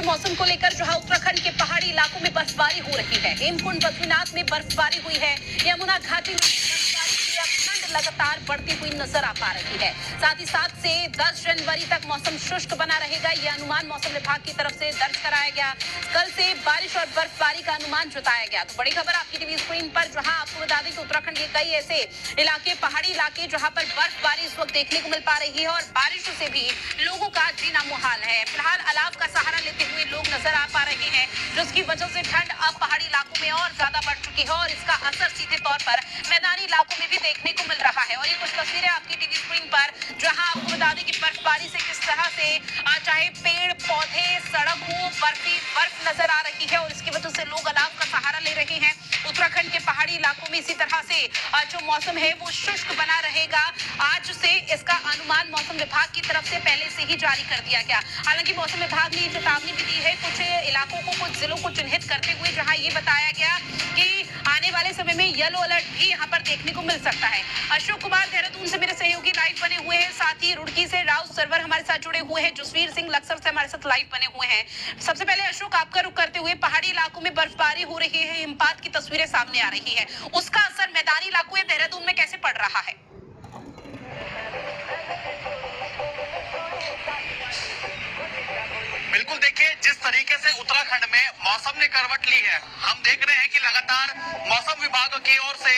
मौसम को लेकर जहां उत्तराखंड के पहाड़ी इलाकों में बर्फबारी हो रही है, हेमकुंड बद्रीनाथ में बर्फबारी हुई है, यमुना घाटी में बर्फबारी की अब ठंड लगातार बढ़ती हुई नजर आ पा रही है। साथ ही 7 से 10 जनवरी तक मौसम शुष्क बना रहेगा, यह अनुमान मौसम विभाग की तरफ से दर्ज कराया गया। कल से बारिश और बर्फबारी का अनुमान जताया गया। तो बड़ी खबर आपकी टीवी स्क्रीन पर, जहां आपको बता दें कि उत्तराखंड के कई ऐसे इलाके, पहाड़ी इलाके, जहां पर बर्फबारी इस वक्त देखने को मिल पा रही है और बारिशों से भी लोगों का जीना मुहाल है। फिलहाल अलाव का सहारा लेते हुए लोग नजर आ पा रहे हैं, जिसकी वजह से ठंड अब पहाड़ी इलाकों में और ज्यादा बढ़ चुकी है और इसका असर सीधे तौर पर मैदानी इलाकों में भी देखने को मिल रहा है। और ये कुछ तस्वीरें आपकी टीवी स्क्रीन पर, जहां आपको बता दें कि बर्फबारी से किस तरह से चाहे पेड़ पौधे, सड़क हो, बर्फ नजर आ रही है और इसकी वजह से लोग अलाव का सहारा ले रहे हैं। उत्तराखंड के पहाड़ी इलाकों में इसी तरह से जो मौसम है वो शुष्क बना रहेगा। आज से इसका अनुमान मौसम विभाग की तरफ से पहले से ही जारी कर दिया गया। हालांकि मौसम विभाग ने चेतावनी भी दी है कुछ इलाकों को, कुछ जिलों को चिन्हित करते हुए, जहां ये बताया गया कि आने वाले समय में येलो अलर्ट भी यहां पर देखने को मिल सकता है। अशोक कुमार देहरादून से मेरे सहयोगी लाइव बने हुए हैं, साथ ही रुड़की से राउत सरवर हमारे साथ जुड़े हुए हैं, जसवीर सिंह लक्सर से हमारे साथ लाइव बने हुए हैं। सबसे पहले अशोक, आपका रुख करते हुए, पहाड़ी इलाकों में बर्फबारी हो रही है, हिमपात की तस्वीरें सामने आ रही है, उसका असर मैदानी इलाकों या देहरादून में कैसे पड़ रहा है? बिल्कुल, देखिए जिस तरीके से उत्तराखंड में मौसम ने करवट ली है, हम देख रहे हैं कि लगातार मौसम विभाग की ओर से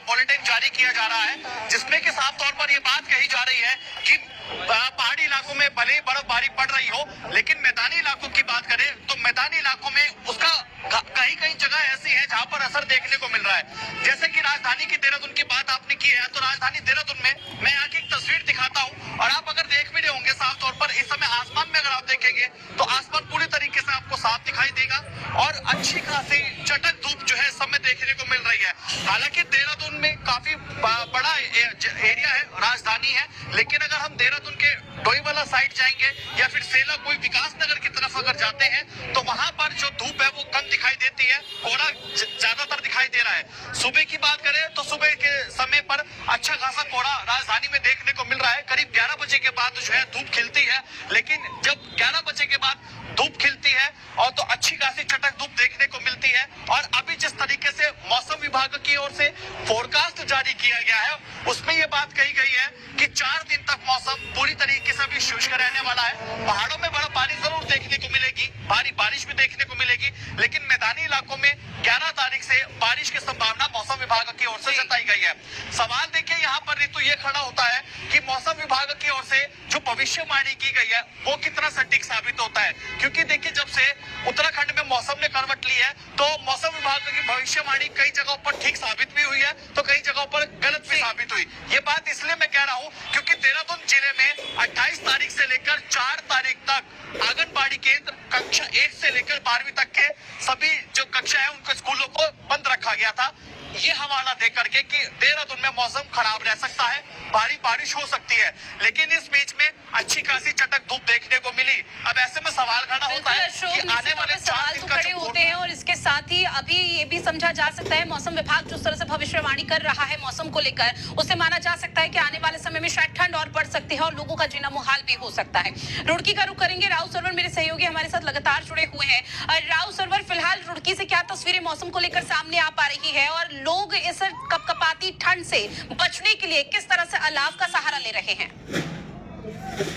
बुलेटिन जारी किया जा रहा है, जिसमें कि साफ तौर पर ये बात कही जा रही है कि पहाड़ी इलाकों में भले ही बर्फबारी पड़ रही हो, लेकिन मैदानी इलाकों की बात करें तो मैदानी इलाकों में उसका कहीं कहीं जगह ऐसी है जहां पर असर देखने को मिल रहा है। जैसे कि राजधानी की देहरादून की बात आपने की है, तो राजधानी देहरादून में मैं यहाँ की एक तस्वीर दिखाता हूँ और आप अगर देख भी रहे होंगे साफ तौर पर, इस समय आसमान में अगर आप देखेंगे तो आसमान पूरी तरीके से आपको साफ दिखाई देगा और अच्छी खासी चटक धूप जो है समय देखने को मिल रही है। हालांकि देहरादून में काफी बड़ा एरिया है, राजधानी है, लेकिन अगर हम देहरादून के डोईवाला साइड जाएंगे या फिर सेला कोई विकास नगर की तरफ अगर जाते हैं तो वहां पर जो धूप है वो कम दिखाई देती है, कोहरा ज्यादातर दिखाई दे रहा है। सुबह की बात करें तो सुबह के समय पर अच्छा खासा कोहरा राजधानी में देखने को मिल रहा है। करीब 11 बजे के बाद जो है धूप खिलती है, लेकिन जब 11 बजे के बाद धूप खिलती है और तो अच्छी खासी चटक धूप देखने को मिलती है। और अभी जिस तरीके से मौसम विभाग की ओर से फोरकास्ट जारी किया गया है, उसमें ये बात कही गई है कि 4 दिन तक मौसम पूरी तरीके से अभी शुष्क रहने वाला है। पहाड़ों में बर्फबारी जरूर देखने को मिलेगी, भारी बारिश भी देखने को मिलेगी, लेकिन मैदानी इलाकों में 11 तारीख से बारिश की संभावना मौसम विभाग की ओर से जताई गई है। सवाल देखिए यहाँ पर ऋतु ये खड़ा होता है कि मौसम विभाग की ओर से जो भविष्यवाणी की गई है वो कितना सटीक साबित होता है, क्योंकि देखिए जब से उत्तराखंड में मौसम ने करवट ली है तो मौसम विभाग की भविष्यवाणी कई जगहों पर ठीक साबित भी हुई है तो कई जगहों पर गलत भी साबित हुई। ये बात इसलिए मैं कह रहा हूँ क्योंकि देहरादून जिले में 28 तारीख से लेकर 4 तारीख तक आंगनबाड़ी केंद्र कक्षा 1 से लेकर 12वीं तक के सभी जो कक्षा है उनके स्कूलों को बंद रखा गया था, ये हवाला दे करके कि देहरादून में मौसम खराब रह सकता है, भारी बारिश हो सकती है, लेकिन इस बीच में अच्छी खासी चटक धूप देखने को मिली। अब ऐसे में सवाल खड़ा होता है कि आने वाले 4 दिन खड़े होते हैं और इसके साथ ही अभी ये भी समझा जा सकता है मौसम विभाग जिस तरह से भविष्यवाणी कर रहा है मौसम को लेकर, उससे माना जा सकता है कि आने वाले समय में शायद ठंड और बढ़ सकती है और लोगों का जीना मुहाल भी हो सकता है। रुड़की का रुख करेंगे, राउत सरवर मेरे सहयोगी हमारे साथ लगातार जुड़े हुए हैं। राउत सरवर, फिलहाल रुड़की से क्या तस्वीरें मौसम को लेकर सामने आ पा रही है और लोग इस कपकपाती ठंड से बचने के लिए किस तरह से अलाव का सहारा ले रहे हैं? जिस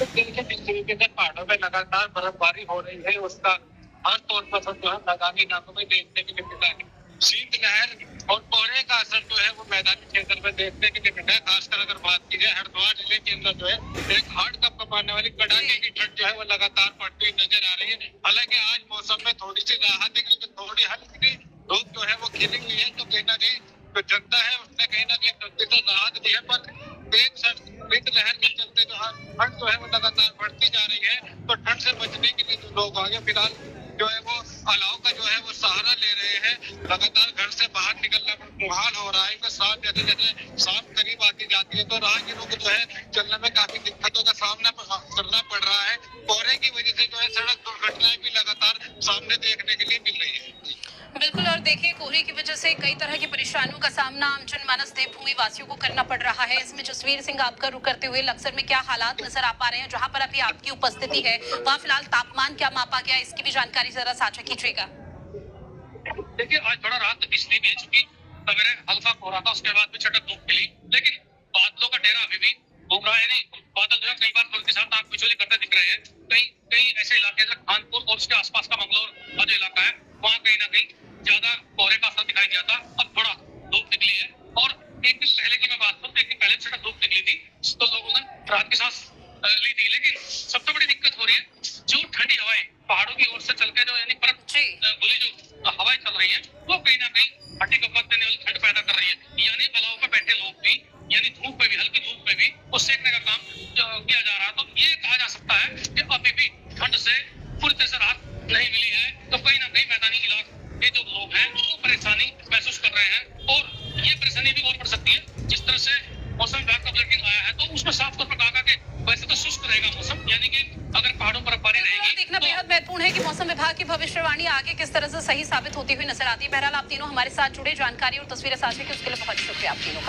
तरीके से पहाड़ों में लगातार बर्फबारी हो रही है उसका हर तौर पर जो है मैदानी इलाकों में देखने के लिए मिला है। शीतलहर और कोहरे का असर जो है वो मैदानी क्षेत्र में देखने के लिए मिला है। खासकर अगर बात की जाए हरिद्वार जिले के अंदर जो है एक हार्ड कपकपाने वाली कड़ाके की ठंड जो है वो लगातार पड़ती हुई नजर आ रही है। हालांकि आज मौसम में थोड़ी सी राहत है क्योंकि थोड़ी हल्की धूप जो है वो खिली हुई है, तो कहीं ना कहीं जो जनता है उसने कहीं ना कहीं ठंडी से राहत दी है। पर तेज शीतलहर के चलते जो है ठंड जो है वो लगातार बढ़ती जा रही है, तो ठंड से बचने के लिए जो लोग आगे फिलहाल जो है वो अलाव का जो है वो सहारा ले रहे हैं। लगातार घर से बाहर निकलना मुहाल हो रहा है, शाम जैसे जैसे शाम करीब आती जाती है तो राहगीरों को जो है चलने में काफी दिक्कतों का सामना करना पड़ रहा है। कोहरे की वजह से जो है सड़क दुर्घटनाएं भी लगातार सामने देखने के लिए मिल रही है। बिल्कुल, और देखिए कोहरे बर्फबारी की वजह से कई तरह की परेशानियों का सामना आम जनमानस देवभूमि वासियों को करना पड़ रहा है। इसमें जसवीर सिंह आपका रुख करते हुए लक्सर में क्या हालात नजर आ पा रहे हैं, जहां पर अभी आपकी उपस्थिति है वहां फिलहाल तापमान क्या मापा गया, इसकी भी जानकारी जरा साझा कीजिएगा। देखिए, आज थोड़ा रात इसलिए भी है चूंकि सवेरे हल्का कोहरा था, उसके बाद भी चटक धूप खिली, लेकिन बादलों का डेरा अभी भी घूम रहा है। नहीं, बादल जो है कई बार पुल के साथ आंख बिचौली करते दिख रहे हैं। कई ऐसे इलाके जैसे खानपुर और उसके आसपास का मंगलोर का जो इलाका है, वहाँ कहीं ना कहीं ज्यादा कोहरे का असर दिखाई दिया था। अब थोड़ा धूप निकली है और एक दिन पहले की मैं बात करूँ तो एक दिन पहले चटक धूप निकली थी तो लोगों ने रात की सांस ली थी। लेकिन सबसे बड़ी दिक्कत हो रही है जो ठंडी हवाएं पहाड़ों की ओर से चल के जो यानी बर्फ भुली जो हवाएं चल रही है, वो कहीं ना कहीं हड्डी कपक देने वाली ठंड पैदा कर रही है। यानी अलाव पे बैठे लोग भी यानी धूप में भी, हल्की धूप में भी वो सेकने का काम किया जा रहा। तो ये कहा जा सकता है कि अभी भी ठंड से पूरी तरह से राहत नहीं मिली है। तो कहीं ना कहीं मैदानी इलाके के जो लोग हैं वो परेशानी महसूस कर रहे हैं और ये परेशानी भी और बढ़ सकती है। जिस तरह से मौसम विभाग का बुलेटिन आया है तो उसमें साफ तौर पर कहा कि वैसे तो शुष्क रहेगा मौसम, यानी कि अगर पहाड़ों पर बर्फबारी रहेगी देखना बेहद महत्वपूर्ण है कि मौसम विभाग की भविष्यवाणी आगे किस तरह से सही साबित होती हुई नजर आती है। बहरहाल आप तीनों हमारे साथ जुड़े, जानकारी और तस्वीरें साझा की उसके लिए बहुत शुक्रिया आप तीनों का।